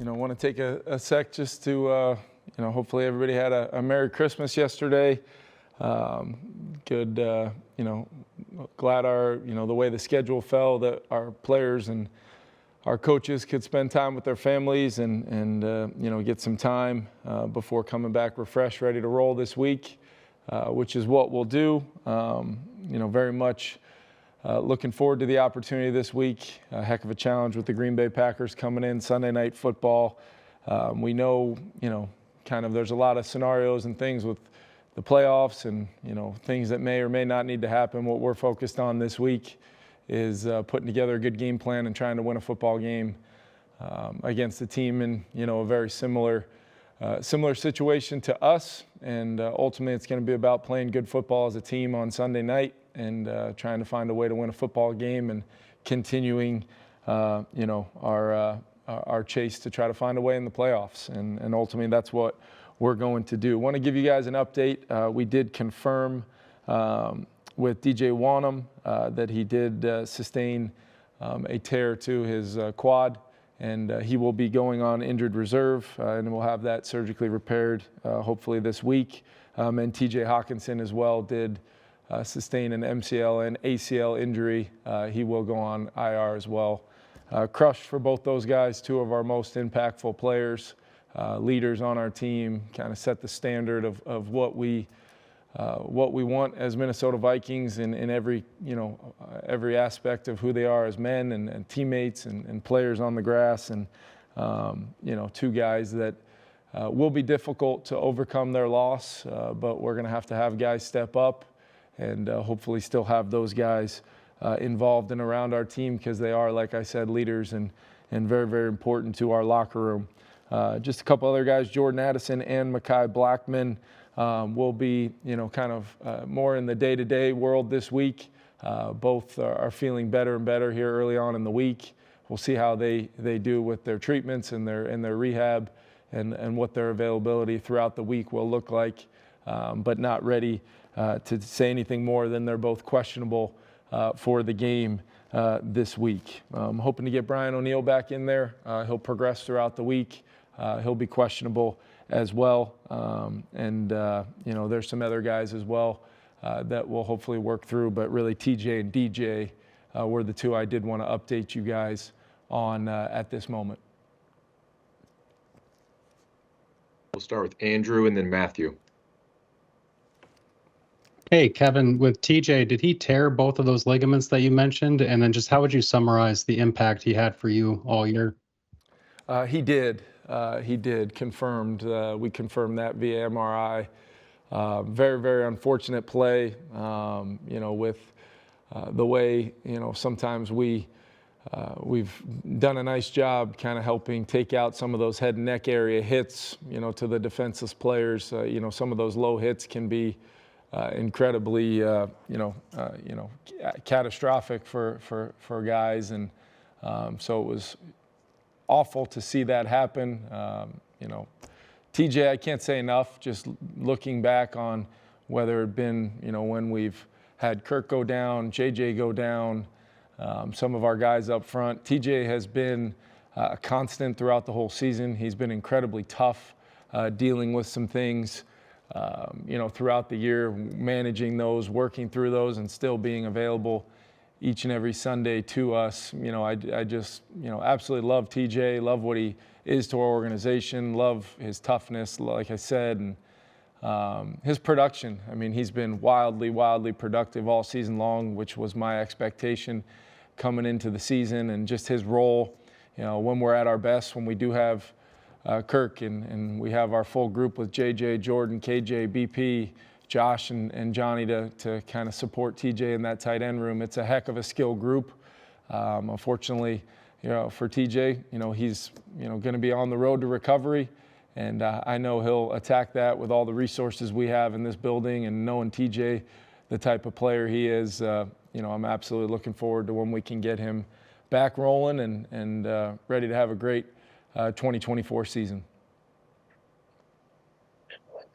Want to take a sec just to, hopefully everybody had a Merry Christmas yesterday. Good, glad the way the schedule fell, that our players and our coaches could spend time with their families and get some time before coming back refreshed, ready to roll this week, which is what we'll do. Very much looking forward to the opportunity this week. A heck of a challenge with the Green Bay Packers coming in, Sunday Night Football. We know, kind of there's a lot of scenarios and things with the playoffs and, things that may or may not need to happen. What we're focused on this week is putting together a good game plan and trying to win a football game against a team in, a very similar situation to us. And ultimately, it's going to be about playing good football as a team on Sunday night and trying to find a way to win a football game and continuing, our chase to try to find a way in the playoffs. And ultimately, that's what we're going to do. I want to give you guys an update. We did confirm with DJ Hockenson that he did sustain a tear to his quad, and he will be going on injured reserve, and we'll have that surgically repaired hopefully this week. And TJ Hockenson as well did sustain an MCL and ACL injury. He will go on IR as well. Crushed for both those guys, two of our most impactful players, leaders on our team, kind of set the standard of what we want as Minnesota Vikings in every aspect of who they are as men and teammates and players on the grass. And, two guys that will be difficult to overcome their loss, but we're going to have guys step up and hopefully still have those guys involved and around our team, because they are, like I said, leaders and very, very important to our locker room. Just a couple other guys, Jordan Addison and Mekhi Blackman, will be, kind of more in the day-to-day world this week. Both are feeling better and better here early on in the week. We'll see how they do with their treatments and their rehab and what their availability throughout the week will look like, but not ready to say anything more than they're both questionable for the game this week. I'm hoping to get Brian O'Neill back in there. He'll progress throughout the week. He'll be questionable as well. There's some other guys as well that we'll hopefully work through, but really TJ and DJ were the two I did want to update you guys on at this moment. We'll start with Andrew and then Matthew. Hey, Kevin, with TJ, did he tear both of those ligaments that you mentioned? And then just how would you summarize the impact he had for you all year? He did. Confirmed. We confirmed that via MRI. Very, very unfortunate play, with the way, sometimes we've done a nice job kind of helping take out some of those head and neck area hits, to the defenseless players. Some of those low hits can be incredibly, catastrophic for guys. And so it was awful to see that happen. TJ, I can't say enough, just looking back on whether it been, when we've had Kirk go down, JJ go down, some of our guys up front. TJ has been a constant throughout the whole season. He's been incredibly tough, dealing with some things, throughout the year, managing those, working through those, and still being available each and every Sunday to us. I just, absolutely love TJ, love what he is to our organization, love his toughness, like I said, and his production. I mean, he's been wildly, wildly productive all season long, which was my expectation coming into the season, and just his role, when we're at our best, when we do have Kirk and we have our full group with JJ, Jordan, KJ, BP, Josh and Johnny to kind of support TJ in that tight end room. It's a heck of a skill group. Unfortunately, for TJ, he's, going to be on the road to recovery. And I know he'll attack that with all the resources we have in this building, and knowing TJ, the type of player he is, I'm absolutely looking forward to when we can get him back rolling and ready to have a great 2024 season.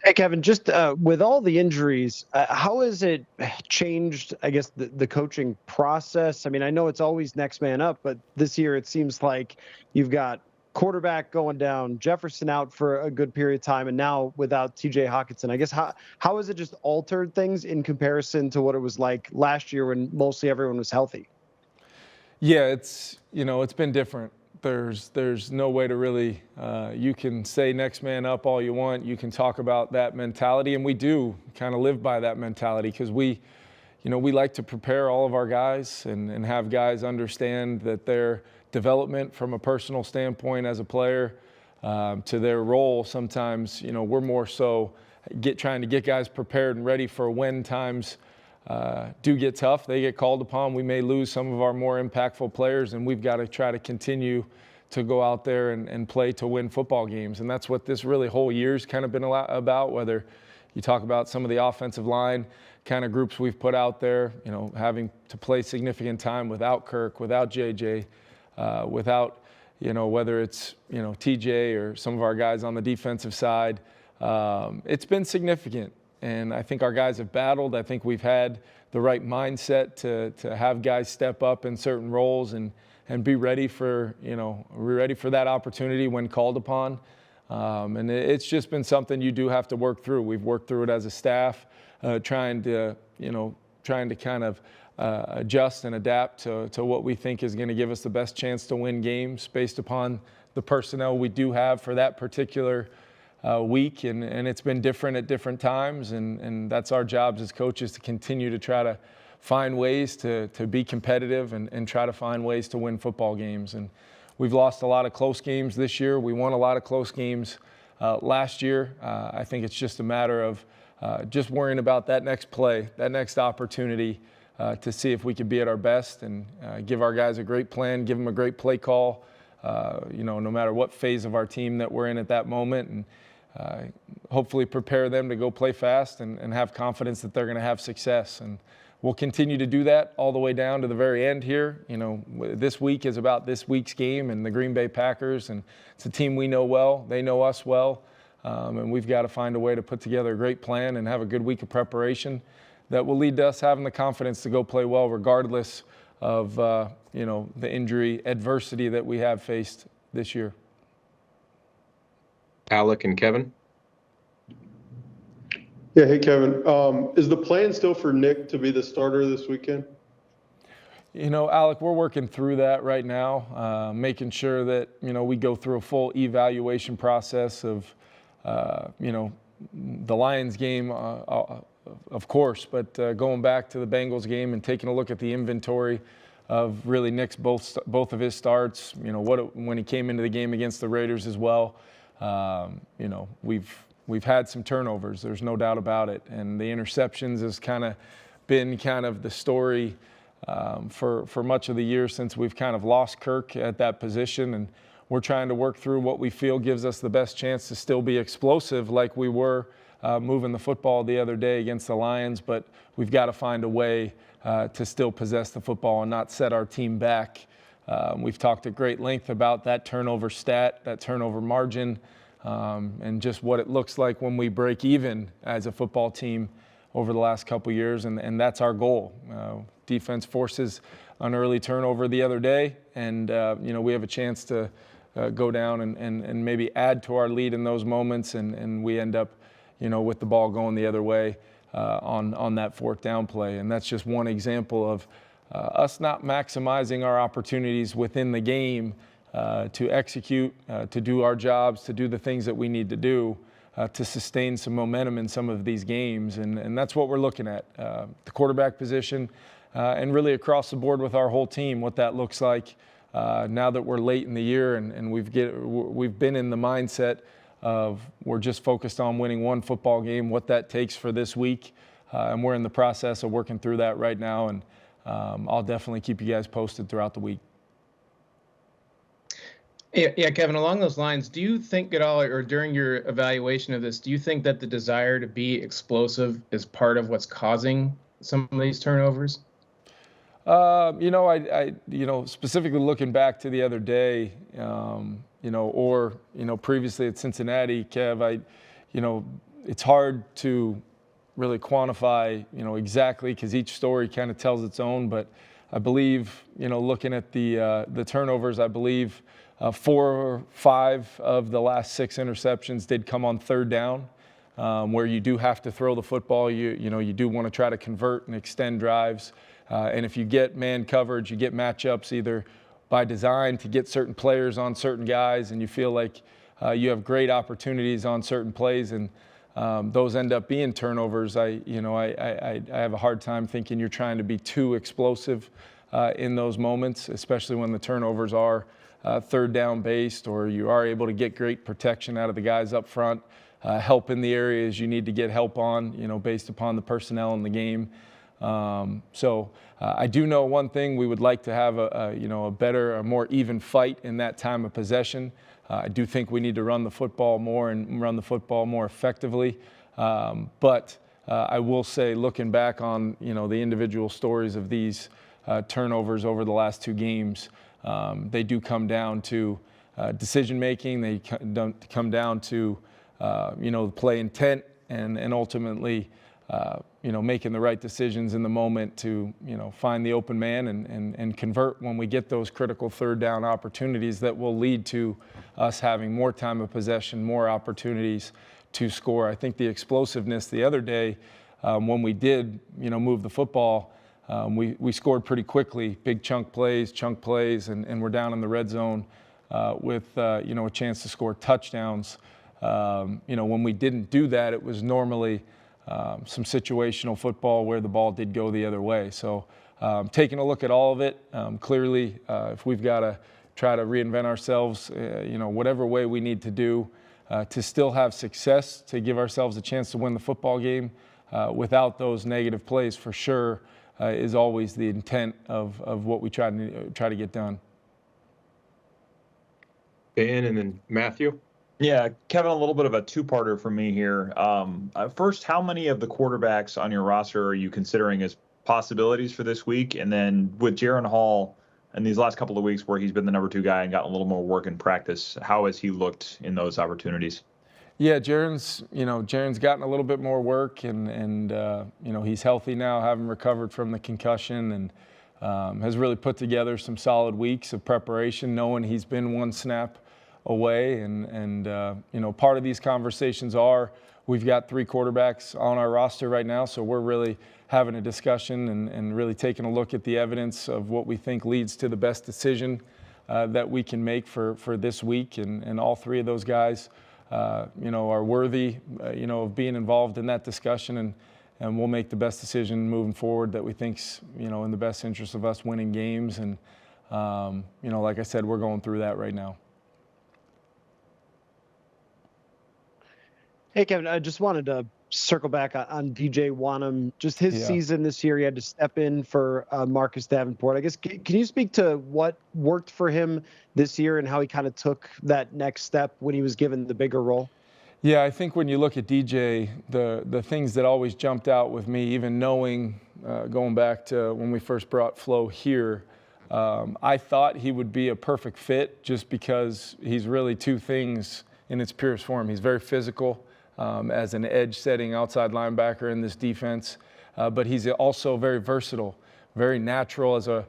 Hey, Kevin, just with all the injuries, how has it changed, I guess, the coaching process? I mean, I know it's always next man up, but this year it seems like you've got quarterback going down, Jefferson out for a good period of time, and now without TJ Hockenson. I guess how has it just altered things in comparison to what it was like last year when mostly everyone was healthy? Yeah, it's been different. There's no way to really, you can say next man up all you want. You can talk about that mentality, and we do kind of live by that mentality because we like to prepare all of our guys and have guys understand that their development from a personal standpoint as a player to their role. Sometimes, we're more so trying to get guys prepared and ready for when times do get tough, they get called upon. We may lose some of our more impactful players, and we've got to try to continue to go out there and play to win football games. And that's what this really whole year's kind of been about, whether you talk about some of the offensive line kind of groups we've put out there, having to play significant time without Kirk, without JJ, without, whether it's, TJ or some of our guys on the defensive side. It's been significant. And I think our guys have battled. I think we've had the right mindset to have guys step up in certain roles and be ready for, that opportunity when called upon. And it's just been something you do have to work through. We've worked through it as a staff, trying to kind of adjust and adapt to what we think is going to give us the best chance to win games based upon the personnel we do have for that particular week, and it's been different at different times, and that's our jobs as coaches to continue to try to find ways to be competitive and try to find ways to win football games. And we've lost a lot of close games this year. We won a lot of close games last year. I think it's just a matter of just worrying about that next play, that next opportunity to see if we could be at our best and give our guys a great plan, give them a great play call, no matter what phase of our team that we're in at that moment, and hopefully prepare them to go play fast and have confidence that they're going to have success. And we'll continue to do that all the way down to the very end here. This week is about this week's game and the Green Bay Packers, and it's a team we know well. They know us well, and we've got to find a way to put together a great plan and have a good week of preparation that will lead to us having the confidence to go play well regardless of the injury adversity that we have faced this year. Alec and Kevin. Yeah, hey Kevin. Is the plan still for Nick to be the starter this weekend? Alec, we're working through that right now, making sure that we go through a full evaluation process of the Lions game, of course, but going back to the Bengals game and taking a look at the inventory of really Nick's both of his starts. When he came into the game against the Raiders as well. We've had some turnovers. There's no doubt about it, and the interceptions has been the story for much of the year since we've kind of lost Kirk at that position, and we're trying to work through what we feel gives us the best chance to still be explosive like we were moving the football the other day against the Lions, but we've got to find a way to still possess the football and not set our team back. We've talked at great length about that turnover stat, that turnover margin, and just what it looks like when we break even as a football team over the last couple years, and that's our goal. Defense forces an early turnover the other day, and we have a chance to go down and maybe add to our lead in those moments, and we end up with the ball going the other way on that fourth down play. And that's just one example of us not maximizing our opportunities within the game to execute, to do our jobs, to do the things that we need to do to sustain some momentum in some of these games. And that's what we're looking at, the quarterback position, and really across the board with our whole team, what that looks like now that we're late in the year and we've been in the mindset of we're just focused on winning one football game, what that takes for this week. And we're in the process of working through that right now, and I'll definitely keep you guys posted throughout the week. Yeah, Kevin, along those lines, do you think at all, or during your evaluation of this, do you think that the desire to be explosive is part of what's causing some of these turnovers? I specifically looking back to the other day, previously at Cincinnati, Kev, it's hard to really quantify, exactly because each story kind of tells its own. But I believe, looking at the turnovers, I believe 4 or 5 of the last 6 interceptions did come on third down, where you do have to throw the football. You do want to try to convert and extend drives. And if you get man coverage, you get matchups either by design to get certain players on certain guys, and you feel like you have great opportunities on certain plays, and those end up being turnovers. I have a hard time thinking you're trying to be too explosive in those moments, especially when the turnovers are third down based, or you are able to get great protection out of the guys up front, help in the areas you need to get help on, based upon the personnel in the game. So I do know one thing: we would like to have a better, a more even fight in that time of possession. I do think we need to run the football more and run the football more effectively. But I will say, looking back on the individual stories of these turnovers over the last 2 games, they do come down to decision making. They come down to play intent and ultimately making the right decisions in the moment to find the open man and convert when we get those critical third down opportunities that will lead to us having more time of possession, more opportunities to score. I think the explosiveness the other day, when we did move the football, we scored pretty quickly, big chunk plays, and we're down in the red zone with a chance to score touchdowns. When we didn't do that, it was normally some situational football where the ball did go the other way. So taking a look at all of it, clearly, if we've got to try to reinvent ourselves, whatever way we need to do to still have success, to give ourselves a chance to win the football game without those negative plays, for sure, is always the intent of what we try to get done. Ben, and then Matthew. Yeah, Kevin, a little bit of a two-parter for me here. First, how many of the quarterbacks on your roster are you considering as possibilities for this week? And then with Jaren Hall in these last couple of weeks where he's been the number 2 guy and gotten a little more work in practice, how has he looked in those opportunities? Yeah, Jaren's gotten a little bit more work, and he's healthy now, having recovered from the concussion, and has really put together some solid weeks of preparation, knowing he's been 1 snap away. And part of these conversations are, we've got 3 quarterbacks on our roster right now, so we're really having a discussion and really taking a look at the evidence of what we think leads to the best decision that we can make for this week. And all 3 of those guys are worthy of being involved in that discussion, and we'll make the best decision moving forward that we think's in the best interest of us winning games. And like I said, we're going through that right now. Hey, Kevin, I just wanted to circle back on DJ Wanham. Just his season this year, he had to step in for Marcus Davenport. I guess, can you speak to what worked for him this year and how he kind of took that next step when he was given the bigger role? Yeah, I think when you look at DJ, the things that always jumped out with me, even knowing, going back to when we first brought Flo here, I thought he would be a perfect fit just because he's really 2 things in its purest form. He's very physical as an edge-setting outside linebacker in this defense, but he's also very versatile, very natural as a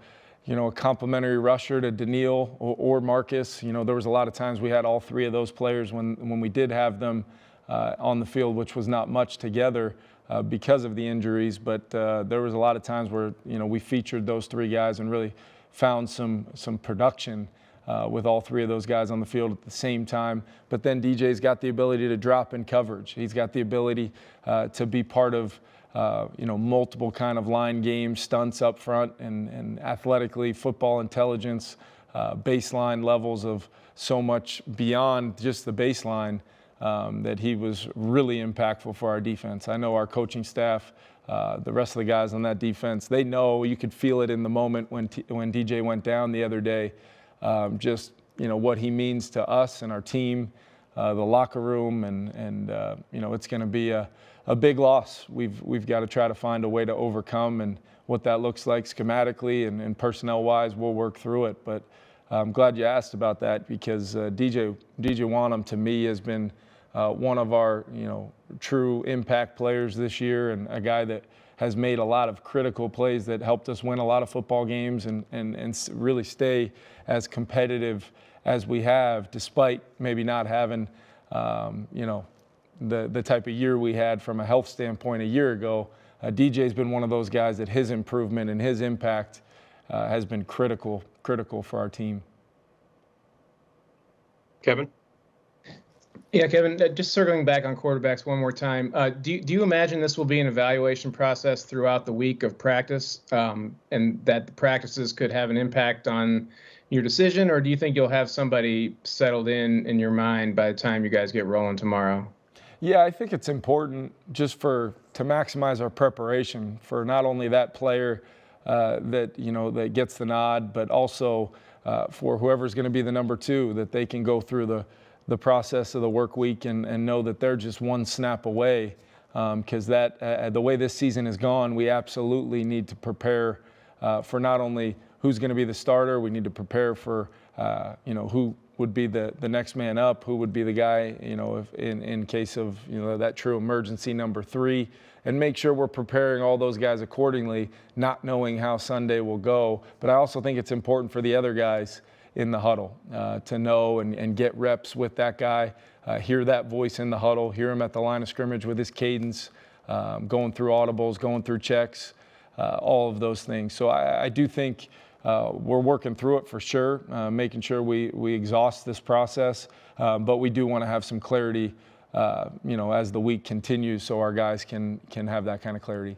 complementary rusher to Daniil or Marcus. There was a lot of times we had all 3 of those players when we did have them on the field, which was not much together because of the injuries. But there was a lot of times where we featured those 3 guys and really found some production with all 3 of those guys on the field at the same time. But then DJ's got the ability to drop in coverage. He's got the ability to be part of multiple kind of line game stunts up front, and athletically, football intelligence, baseline levels of so much beyond just the baseline, that he was really impactful for our defense. I know our coaching staff, the rest of the guys on that defense, they know, you could feel it in the moment when DJ went down the other day, just what he means to us and our team, the locker room, and it's going to be a big loss. We've got to try to find a way to overcome, and what that looks like schematically and personnel-wise, we'll work through it. But I'm glad you asked about that, because DJ Wanham to me has been one of our true impact players this year, and a guy that has made a lot of critical plays that helped us win a lot of football games and really stay as competitive as we have, despite maybe not having, the type of year we had from a health standpoint a year ago. DJ's been one of those guys that his improvement and his impact has been critical for our team. Kevin? Yeah, Kevin, just circling back on quarterbacks one more time. Do you imagine this will be an evaluation process throughout the week of practice, and that the practices could have an impact on your decision, or do you think you'll have somebody settled in your mind by the time you guys get rolling tomorrow? Yeah, I think it's important just to maximize our preparation for not only that player that gets the nod, but also for whoever's going to be the number 2, that they can go through the process of the work week and know that they're just one snap away. Because the way this season has gone, we absolutely need to prepare for not only who's going to be the starter, we need to prepare for who would be the next man up, who would be the guy, if in case of that true emergency number 3, and make sure we're preparing all those guys accordingly, not knowing how Sunday will go. But I also think it's important for the other guys in the huddle to know and get reps with that guy, hear that voice in the huddle, hear him at the line of scrimmage with his cadence, going through audibles, going through checks, all of those things. So I do think we're working through it for sure, making sure we exhaust this process, but we do want to have some clarity as the week continues, so our guys can have that kind of clarity.